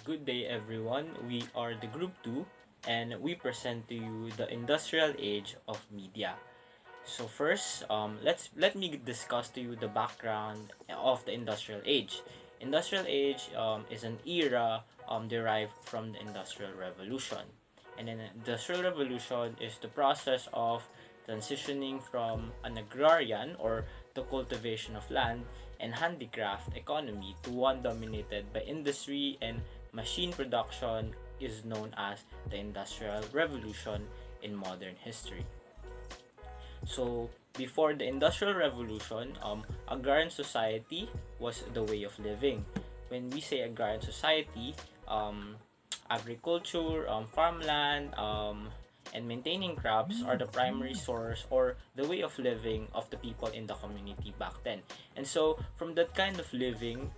good day everyone. We are the Group 2 and we present to you the industrial age of media. So first, let me discuss to you the background of the industrial age. Industrial age is an era derived from the Industrial Revolution. And an Industrial Revolution is the process of transitioning from an agrarian or the cultivation of land and handicraft economy to one dominated by industry and machine production is known as the Industrial Revolution in modern history. So before the Industrial Revolution, agrarian society was the way of living. When we say agrarian society, agriculture, farmland, and maintaining crops are the primary source or the way of living of the people in the community back then. And so from that kind of living,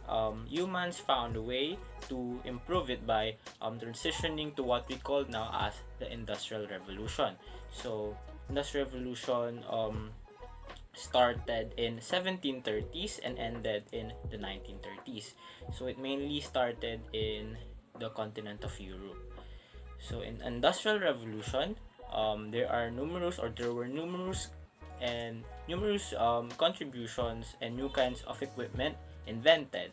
humans found a way to improve it by transitioning to what we call now as the Industrial Revolution. So Industrial Revolution started in 1730s and ended in the 1930s. So it mainly started in the continent of Europe. So in Industrial Revolution, there were numerous contributions and new kinds of equipment invented.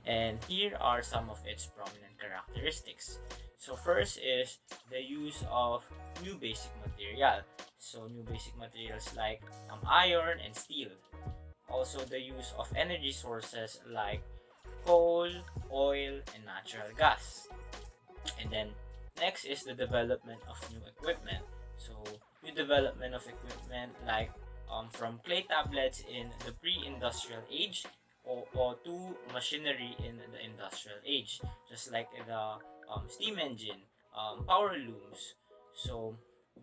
And here are some of its prominent characteristics. So first is the use of new basic material. So new basic materials like iron and steel. Also the use of energy sources like coal, oil, and natural gas. And then next is the development of new equipment. So new development of equipment like from clay tablets in the pre-industrial age or to machinery in the industrial age, just like the steam engine, power looms. So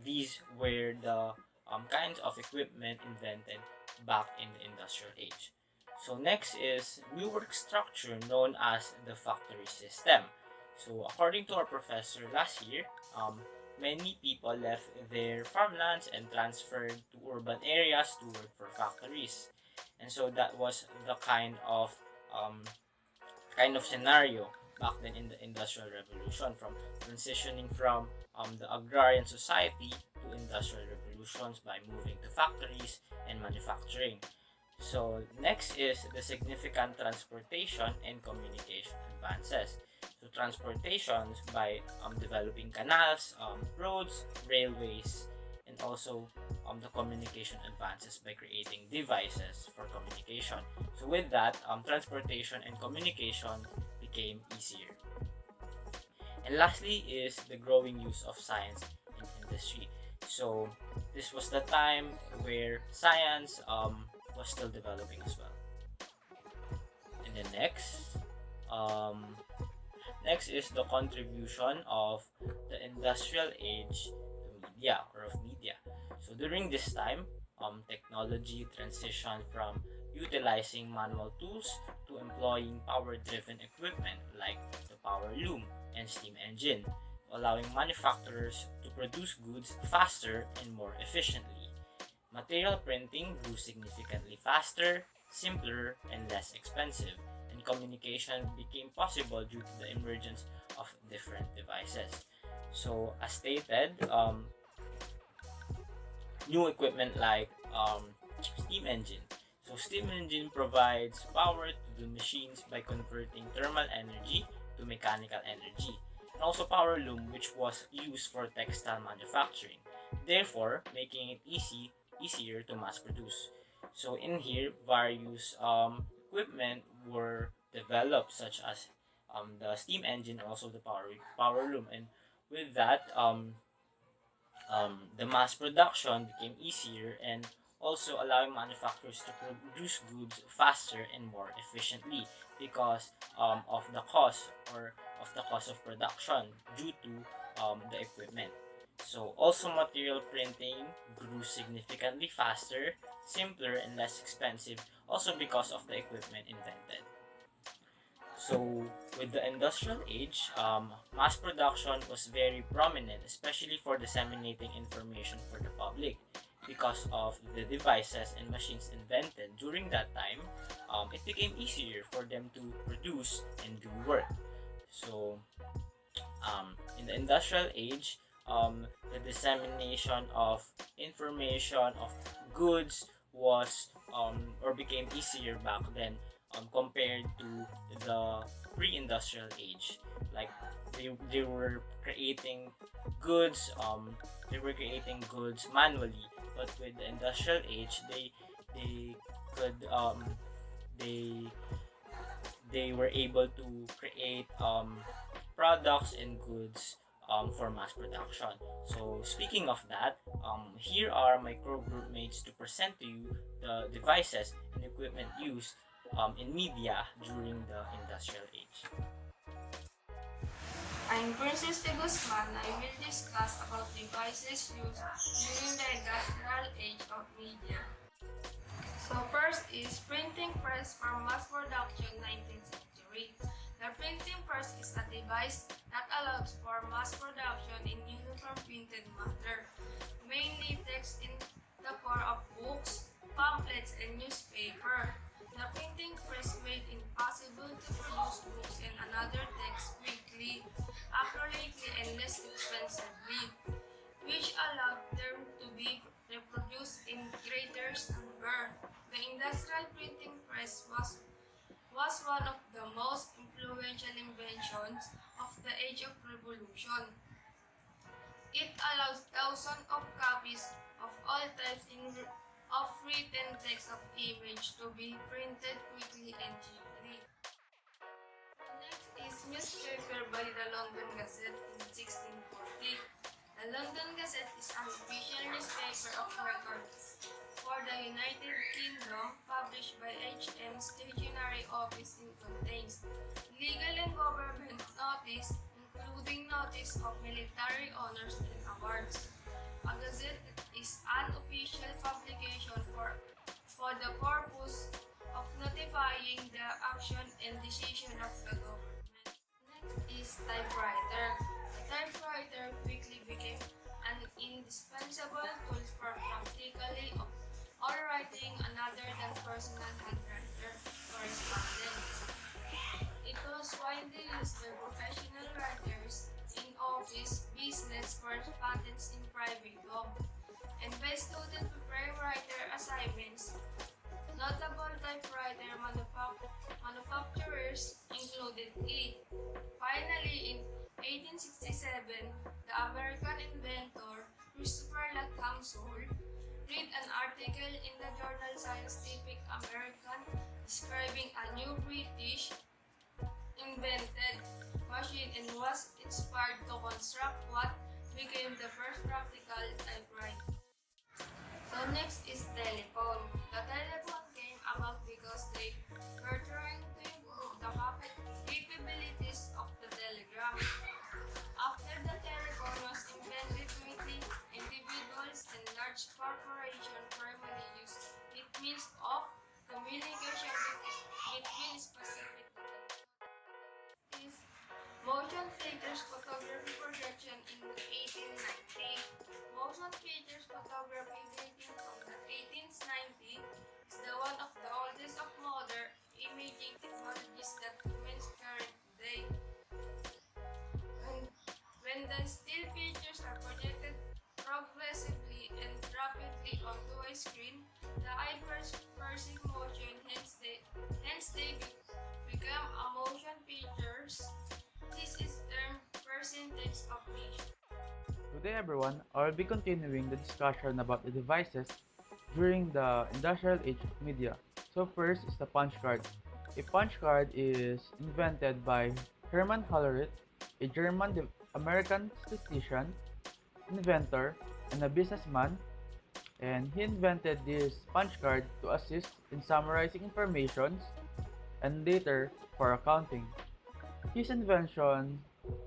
these were the kinds of equipment invented back in the industrial age. So next is new work structure known as the factory system. So according to our professor last year, many people left their farmlands and transferred to urban areas to work for factories. And so that was the kind of scenario back then in the Industrial Revolution, from transitioning from the agrarian society to industrial revolutions by moving to factories and manufacturing. So next is the significant transportation and communication advances. So transportations by developing canals, roads, railways, and also the communication advances by creating devices for communication. So with that, transportation and communication became easier. And lastly is the growing use of science in industry. So this was the time where science was still developing as well. And then next is the contribution of the industrial age to media or of media. So during this time, technology transitioned from utilizing manual tools to employing power-driven equipment like the power loom and steam engine, allowing manufacturers to produce goods faster and more efficiently. Material printing grew significantly faster, simpler, and less expensive, and communication became possible due to the emergence of different devices. So, as stated, new equipment like steam engine. So, steam engine provides power to the machines by converting thermal energy to mechanical energy, and also power loom, which was used for textile manufacturing, therefore making it easier to mass produce. So in here, various equipment were developed, such as the steam engine, also the power loom, and with that, the mass production became easier and also allowing manufacturers to produce goods faster and more efficiently because of the cost of production due to the equipment. So also material printing grew significantly faster, simpler, and less expensive, also because of the equipment invented. So with the industrial age, mass production was very prominent, especially for disseminating information for the public. Because of the devices and machines invented during that time, it became easier for them to produce and do work. So In the industrial age, the dissemination of information of goods was or became easier back then compared to the pre-industrial age. Like they were creating goods manually, but with the industrial age they could they they were able to create products and goods for mass production. So speaking of that, here are my core group mates to present to you the devices and equipment used in media during the industrial age. I'm Princess de Guzman. I will discuss about devices used during the industrial age of media. So first is printing press for mass production 19th century. The printing press is a device that allows for mass production in uniform printed matter, mainly text in the form of books, pamphlets, and newspaper. The printing press made it possible to produce books and another text quickly, accurately, and less expensively, which allowed them to be reproduced in greater number. The industrial printing press was one of the most influential inventions of the Age of Revolution. It allows thousands of copies of all types of written text of image to be printed quickly and cheaply. Next is newspaper by the London Gazette in 1640. The London Gazette is an official newspaper of record for the United Kingdom, published by H.M. Stationery Office and contains legal and government notice, including notice of military honors and awards. A gazette is an official publication for the purpose of notifying the action and decision of the government. Next is typewriter. The typewriter quickly became an indispensable tool for practically all writing another than personal handwriter correspondence. It was widely used by professional writers in office, business, correspondence in private home, and by student writer assignments. Notable typewriter manufacturers included E. Finally, in 1867, the American inventor Christopher Latham-Soule read an article in the journal Scientific American describing a new British invented machine and was inspired to construct what became the first practical typewriter. So next is telephone. The telephone came about because they were trying to improve the capabilities of the telegram. After the telephone was invented, mainly individuals and large corporations primarily used it means of communication between specific is motion pictures photography projection in 1890. Motion pictures photography dating from the 1890s is the one of the oldest of modern imaging technologies that humans current today. When the still pictures are projected progressively and rapidly onto a screen, the eye perceives motion, hence they become a motion pictures. This is termed percentage of vision. Today everyone, I will be continuing the discussion about the devices during the industrial age of media. So first is the punch card. A punch card is invented by Hermann Hollerith, a German-American statistician, inventor, and a businessman, and he invented this punch card to assist in summarizing information and later for accounting. His invention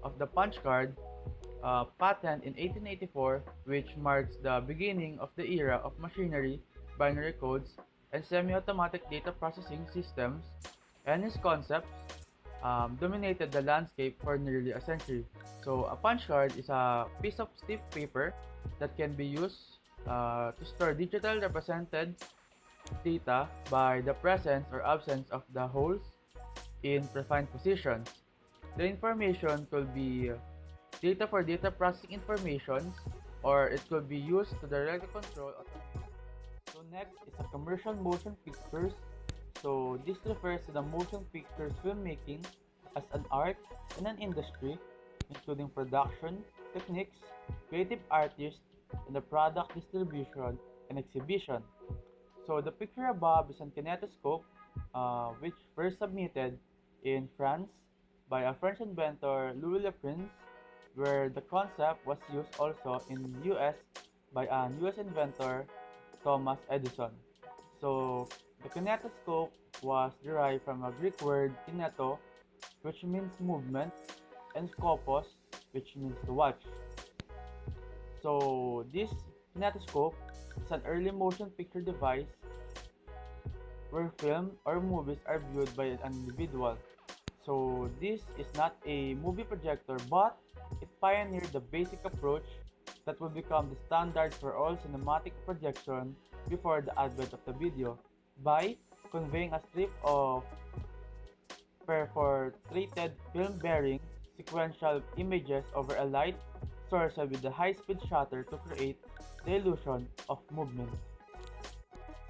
of the punch card patent in 1884, which marks the beginning of the era of machinery, binary codes, and semi-automatic data processing systems, and his concepts dominated the landscape for nearly a century. So a punch card is a piece of stiff paper that can be used to store digital represented data by the presence or absence of the holes in prefined positions. The information could be data for data processing informations, or it could be used to directly control. So next is a commercial motion pictures. So this refers to the motion pictures filmmaking as an art and an industry, including production, techniques, creative artists, and the product distribution and exhibition. So the picture above is a kinetoscope, which first submitted in France by a French inventor Louis Le Prince, where the concept was used also in US by a US inventor Thomas Edison. So the kinetoscope was derived from a Greek word kineto, which means movement, and skopos, which means to watch. So this kinetoscope is an early motion picture device where film or movies are viewed by an individual. So this is not a movie projector, but it pioneered the basic approach that would become the standard for all cinematic projection before the advent of the video by conveying a strip of perforated film bearing sequential images over a light source with a high-speed shutter to create the illusion of movement.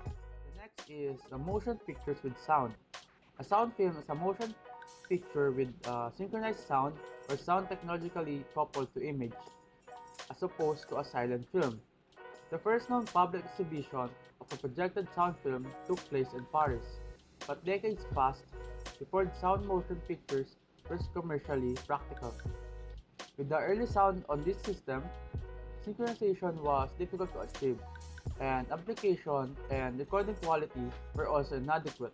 The next is motion pictures with sound. A sound film is a motion picture with synchronized sound or sound technologically coupled to image, as opposed to a silent film. The first known public exhibition of a projected sound film took place in Paris, but decades passed before the sound motion pictures were commercially practical. With the early sound on this system, synchronization was difficult to achieve, and amplification and recording quality were also inadequate.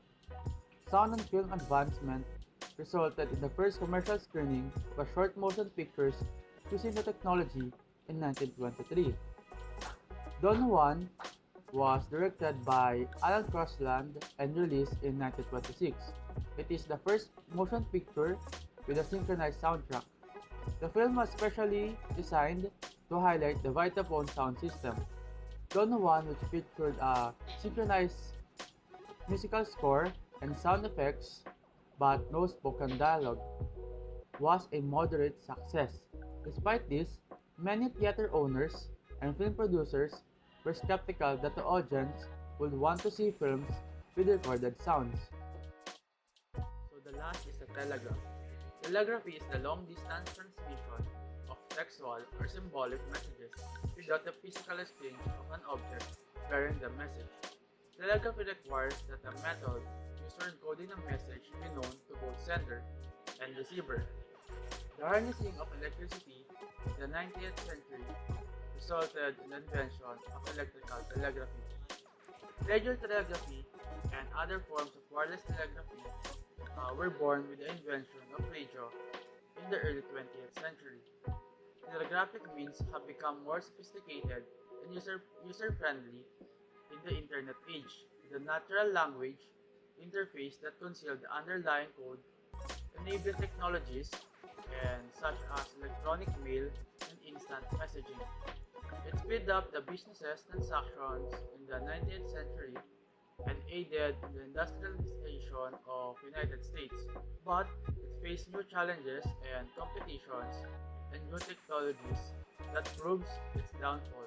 Sound on film advancement resulted in the first commercial screening of short motion pictures using the technology in 1923. Don Juan was directed by Alan Crosland and released in 1926. It is the first motion picture with a synchronized soundtrack. The film was specially designed to highlight the Vitaphone sound system. Don Juan, which featured a synchronized musical score and sound effects but no spoken dialogue, was a moderate success. Despite this, many theater owners and film producers were skeptical that the audience would want to see films with recorded sounds. So the last is the telegraph. Telegraphy is the long-distance transmission of textual or symbolic messages without the physical exchange of an object bearing the message. Telegraphy requires that the method used for encoding a message be known to both sender and receiver. The harnessing of electricity in the 19th century resulted in the invention of electrical telegraphy. Radio telegraphy and other forms of wireless telegraphy were born with the invention of radio in the early 20th century. Telegraphic means have become more sophisticated and user-friendly in the Internet age, with a natural language interface that concealed the underlying code, enabling technologies and such as electronic mail and instant messaging. It sped up the business's transactions in the 19th century and aided in the industrialization of United States, but it faced new challenges and competitions and new technologies that proves its downfall.